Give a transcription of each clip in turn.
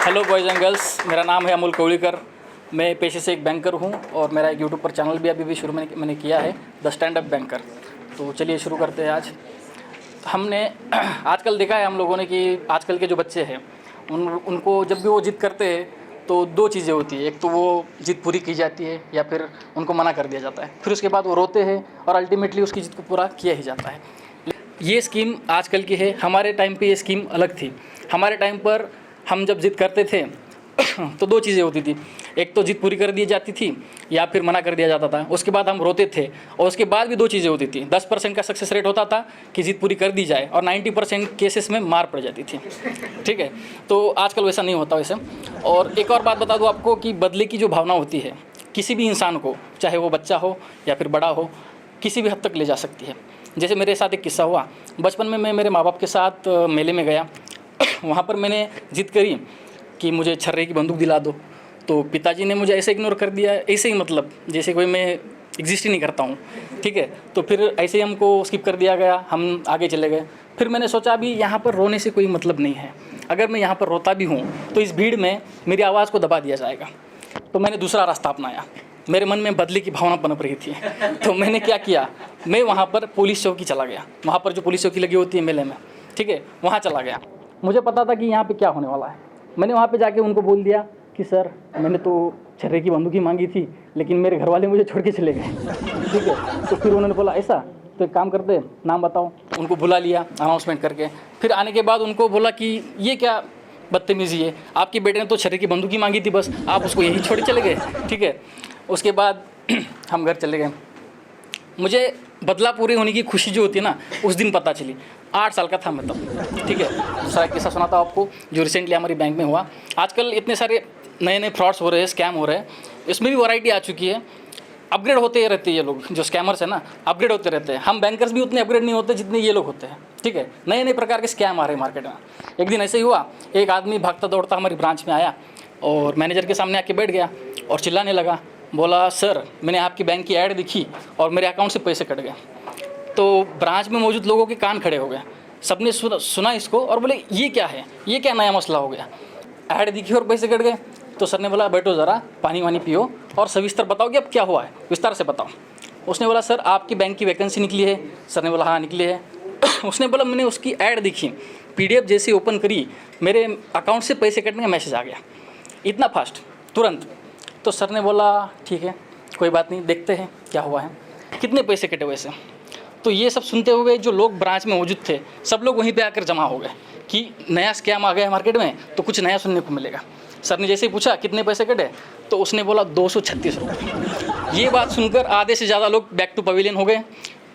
Hello boys and girls, मेरा नाम है अमोल कौड़ीकर। मैं पेशे से एक बैंकर हूं और मेरा एक यूट्यूब पर चैनल भी अभी शुरू में मैंने किया है, द स्टैंड अप बैंकर। तो चलिए शुरू करते हैं। आज हमने आजकल देखा है हम लोगों ने कि आजकल के जो बच्चे हैं उनको जब भी वो ज़िद करते हैं तो दो चीज़ें होती है। एक तो वो ज़िद पूरी की जाती है या फिर उनको मना कर दिया जाता है, फिर उसके बाद वो रोते हैं और अल्टीमेटली उसकी ज़िद को पूरा किया ही जाता है। ये स्कीम आजकल की है, हमारे टाइम पे ये स्कीम अलग थी। हमारे टाइम पर हम जब ज़िद करते थे तो दो चीज़ें होती थी, एक तो ज़िद पूरी कर दी जाती थी या फिर मना कर दिया जाता था। उसके बाद हम रोते थे और उसके बाद भी दो चीज़ें होती थी। 10% का सक्सेस रेट होता था कि ज़िद पूरी कर दी जाए और 90% केसेस में मार पड़ जाती थी। ठीक है, तो आजकल वैसा नहीं होता वैसे। और एक और बात बता दूँ आपको कि बदले की जो भावना होती है किसी भी इंसान को, चाहे वो बच्चा हो या फिर बड़ा हो, किसी भी हद तक ले जा सकती है। जैसे मेरे साथ एक किस्सा हुआ। बचपन में मैं मेरे माँ बाप के साथ मेले में गया। वहाँ पर मैंने ज़िद करी कि मुझे छर्रे की बंदूक दिला दो, तो पिताजी ने मुझे ऐसे इग्नोर कर दिया, ऐसे ही मतलब जैसे कोई मैं एग्जिस्ट ही नहीं करता हूँ। ठीक है, तो फिर ऐसे ही हमको स्किप कर दिया गया, हम आगे चले गए। फिर मैंने सोचा अभी यहाँ पर रोने से कोई मतलब नहीं है, अगर मैं यहाँ पर रोता भी हूँ तो इस भीड़ में मेरी आवाज़ को दबा दिया जाएगा। तो मैंने दूसरा रास्ता अपनाया। मेरे मन में बदले की भावना पनप रही थी तो मैंने क्या किया, मैं वहाँ पर पुलिस चौकी चला गया। वहाँ पर जो पुलिस चौकी लगी होती है मेले में, ठीक है, वहाँ चला गया। मुझे पता था कि यहाँ पे क्या होने वाला है। मैंने वहाँ पे जाके उनको बोल दिया कि सर, मैंने तो छर्रे की बंदूक ही मांगी थी, लेकिन मेरे घर वाले मुझे छोड़ के चले गए। ठीक है, तो फिर उन्होंने बोला ऐसा, तो एक काम करते, नाम बताओ। उनको बुला लिया अनाउंसमेंट करके। फिर आने के बाद उनको बोला कि ये क्या बदतमीज़ी है, आपके बेटे ने तो छर्रे की बंदूक ही मांगी थी, बस आप उसको यही छोड़ चले गए। ठीक है, उसके बाद हम घर चले गए। मुझे बदला पूरे होने की खुशी जो होती है ना, उस दिन पता चली। 8 साल का था मैं तब। ठीक है, दूसरा किस्सा सुनाता हूँ आपको जो रिसेंटली हमारी बैंक में हुआ। आजकल इतने सारे नए नए फ्रॉड्स हो रहे हैं, स्कैम हो रहे हैं, इसमें भी वैरायटी आ चुकी है। अपग्रेड होते रहते हैं ये लोग, जो स्कैमर्स हैं ना, अपग्रेड होते रहते हैं। हम बैंकर्स भी उतने अपग्रेड नहीं होते जितने ये लोग होते हैं। ठीक है, नए नए प्रकार के स्कैम आ रहे हैं मार्केट में। एक दिन ऐसे ही हुआ, एक आदमी भागता दौड़ता हमारी ब्रांच में आया और मैनेजर के सामने आके बैठ गया और चिल्लाने लगा। बोला, सर, मैंने आपकी बैंक की ऐड दिखी और मेरे अकाउंट से पैसे कट गए। तो ब्रांच में मौजूद लोगों के कान खड़े हो गए। सबने सुना इसको और बोले, ये क्या है, ये क्या नया मसला हो गया, ऐड दिखी और पैसे कट गए। तो सर ने बोला, बैठो ज़रा, पानी वानी पियो और सविस्तर बताओ कि अब क्या हुआ है, विस्तार से बताओ। उसने बोला, सर, आपकी बैंक की वैकेंसी निकली है। सर ने बोला, हाँ निकली है। उसने बोला, मैंने उसकी ऐड दिखी, PDF जैसे ओपन करी, मेरे अकाउंट से पैसे कटने का मैसेज आ गया, इतना फास्ट, तुरंत। तो सर ने बोला, ठीक है, कोई बात नहीं, देखते हैं क्या हुआ है, कितने पैसे कटे वैसे। तो ये सब सुनते हुए जो लोग ब्रांच में मौजूद थे, सब लोग वहीं पे आकर जमा हो गए कि नया स्कैम आ गया मार्केट में, तो कुछ नया सुनने को मिलेगा। सर ने जैसे ही पूछा कितने पैसे कटे, तो उसने बोला 236 रुपये। ये बात सुनकर आधे से ज़्यादा लोग बैक टू पवेलियन हो गए।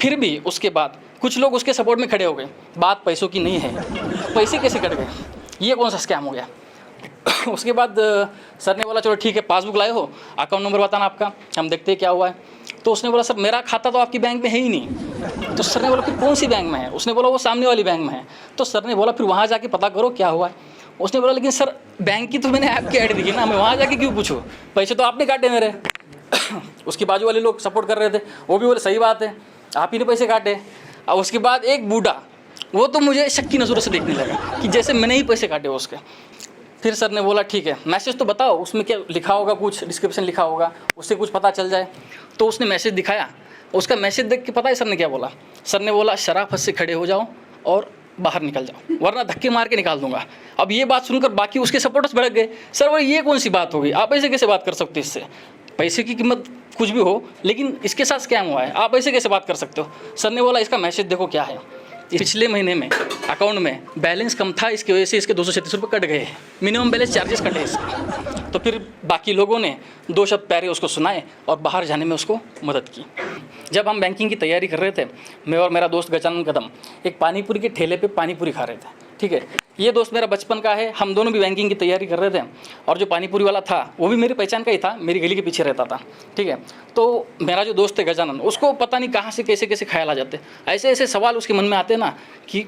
फिर भी उसके बाद कुछ लोग उसके सपोर्ट में खड़े हो गए। बात पैसों की नहीं है, पैसे कैसे कट गए, ये कौन सा स्कैम हो गया। उसके बाद सर ने बोला, चलो ठीक है, पासबुक लाए हो, अकाउंट नंबर बताना आपका, हम देखते हैं क्या हुआ है। तो उसने बोला, सर, मेरा खाता तो आपकी बैंक में है ही नहीं। तो सर ने बोला, फिर कौन सी बैंक में है। उसने बोला, वो सामने वाली बैंक में है। तो सर ने बोला, फिर वहाँ जाके पता करो क्या हुआ है। उसने बोला, लेकिन सर, बैंक की तो मैंने आपकी ऐड दिखी ना, मैं वहाँ जाके क्यों पूछूँ, पैसे तो आपने काटे मेरे। उसके बाजू वाले लोग सपोर्ट कर रहे थे, वो भी बोले, सही बात है, आप ही ने पैसे काटे। और उसके बाद एक बूढ़ा, वो तो मुझे शक की नज़रों से देखने लगा कि जैसे मैंने ही पैसे काटे उसके। फिर सर ने बोला, ठीक है, मैसेज तो बताओ, उसमें क्या लिखा होगा, कुछ डिस्क्रिप्शन लिखा होगा, उससे कुछ पता चल जाए। तो उसने मैसेज दिखाया। उसका मैसेज देख के पता है सर ने क्या बोला। सर ने बोला, शराफत से खड़े हो जाओ और बाहर निकल जाओ, वरना धक्के मार के निकाल दूंगा। अब ये बात सुनकर बाकी उसके सपोर्टर्स भड़क गए। सर बोले, ये कौन सी बात होगी, आप ऐसे कैसे बात कर सकते हो, इससे पैसे की कीमत कुछ भी हो, लेकिन इसके साथ स्कैम हुआ है, आप ऐसे कैसे बात कर सकते हो। सर ने बोला, इसका मैसेज देखो क्या है। पिछले महीने में अकाउंट में बैलेंस कम था, इसकी वजह से इसके 236 रुपये कट गए हैं, मिनिमम बैलेंस चार्जेस कटे इसके। तो फिर बाकी लोगों ने 2 शब्द प्यारे उसको सुनाए और बाहर जाने में उसको मदद की। जब हम बैंकिंग की तैयारी कर रहे थे, मैं और मेरा दोस्त गजानन कदम एक पानीपुरी के ठेले पे पानीपुरी खा रहे थे। ठीक है, ये दोस्त मेरा बचपन का है, हम दोनों भी बैंकिंग की तैयारी कर रहे थे। और जो पानीपुरी वाला था वो भी मेरी पहचान का ही था, मेरी गली के पीछे रहता था। ठीक है, तो मेरा जो दोस्त है गजानन, उसको पता नहीं कहाँ से कैसे कैसे ख्याल आ जाते, ऐसे ऐसे सवाल उसके मन में आते ना कि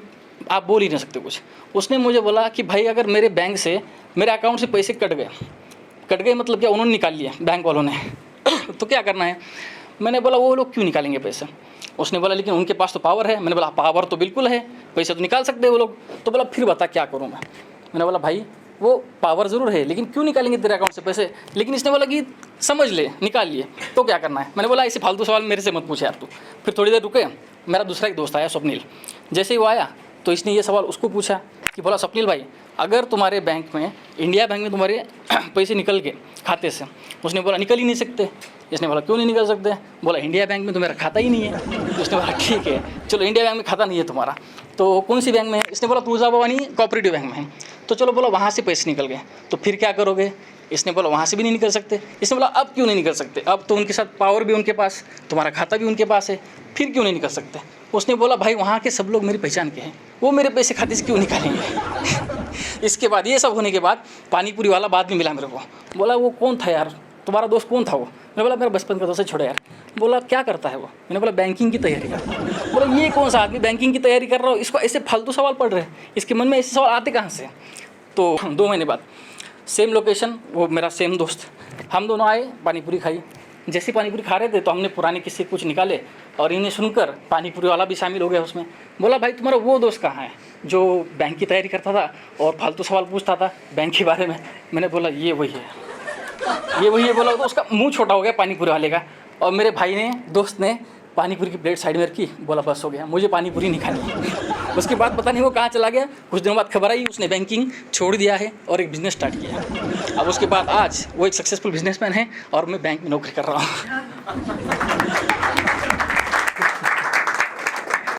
आप बोल ही नहीं सकते कुछ। उसने मुझे बोला कि भाई, अगर मेरे बैंक से, मेरे अकाउंट से पैसे कट गए मतलब क्या, उन्होंने निकाल लिया बैंक वालों ने तो क्या करना है। मैंने बोला, वो लोग क्यों निकालेंगे पैसे। उसने बोला, लेकिन उनके पास तो पावर है। मैंने बोला, पावर तो बिल्कुल है, पैसे तो निकाल सकते हैं वो लोग। तो बोला, फिर बता क्या करूँ मैं। मैंने बोला, भाई, वो पावर ज़रूर है, लेकिन क्यों निकालेंगे तेरे अकाउंट से पैसे। लेकिन इसने बोला कि समझ ले, निकाल लिए, तो क्या करना है। मैंने बोला ऐसे फालतू सवाल मेरे से मत पूछ यार तू। फिर थोड़ी देर रुके, मेरा दूसरा एक दोस्त आया स्वप्निल, जैसे ही वो आया तो इसने ये सवाल उसको पूछा कि बोला स्वप्निल भाई, अगर तुम्हारे बैंक में, इंडिया बैंक में तुम्हारे पैसे निकल गए खाते से। उसने बोला निकल ही नहीं सकते। इसने बोला क्यों नहीं निकल सकते। बोला इंडिया बैंक में तो मेरा खाता ही नहीं है। तो इसने बोला ठीक है चलो, इंडिया बैंक में खाता नहीं है तुम्हारा तो कौन सी बैंक में है। इसने बोला तुळजाभवानी कोऑपरेटिव बैंक में है। तो चलो बोला वहाँ से पैसे निकल गए तो फिर क्या करोगे। इसने बोला वहाँ से भी नहीं निकल सकते। इसने बोला अब क्यों नहीं निकल सकते, अब तो उनके साथ पावर भी उनके पास, तुम्हारा खाता भी उनके पास है, फिर क्यों नहीं निकल सकते। उसने बोला भाई वहाँ के सब लोग मेरी पहचान के हैं, वो मेरे पैसे खाते से क्यों निकालेंगे। इसके बाद ये सब होने के बाद पानीपुरी वाला बाद में मिला मेरे को। बोला वो कौन था यार, तुम्हारा दोस्त कौन था वो। मैंने बोला मेरा बचपन का दोस्त है, छोड़ो यार। बोला क्या करता है वो। मैंने बोला बैंकिंग की तैयारी करता है। बोला ये कौन सा आदमी बैंकिंग की तैयारी कर रहा हो, इसको ऐसे फालतू सवाल पढ़ रहे हैं, इसके मन में ऐसे सवाल आते कहाँ से। तो 2 महीने बाद सेम लोकेशन, वो मेरा सेम दोस्त, हम दोनों आए, पानीपुरी खाई। जैसे पानीपुरी खा रहे थे तो हमने पुराने किस्से कुछ निकाले और इन्हें सुनकर पानीपुरी वाला भी शामिल हो गया उसमें। बोला भाई तुम्हारा वो दोस्त कहाँ है जो बैंक की तैयारी करता था और फालतू सवाल पूछता था बैंक के बारे में। मैंने बोला ये वही है, ये वही है। बोला तो उसका मुंह छोटा हो गया पानीपुरी वाले का। और मेरे भाई ने, दोस्त ने पानीपुरी की प्लेट साइड में रखी। बोला बस हो गया, मुझे पानीपुरी नहीं खानी है। उसके बाद पता नहीं वो कहाँ चला गया। कुछ दिनों बाद खबर आई उसने बैंकिंग छोड़ दिया है और एक बिज़नेस स्टार्ट किया। अब उसके बाद आज वो एक सक्सेसफुल बिजनेसमैन है और मैं बैंक में नौकरी कर रहा हूँ।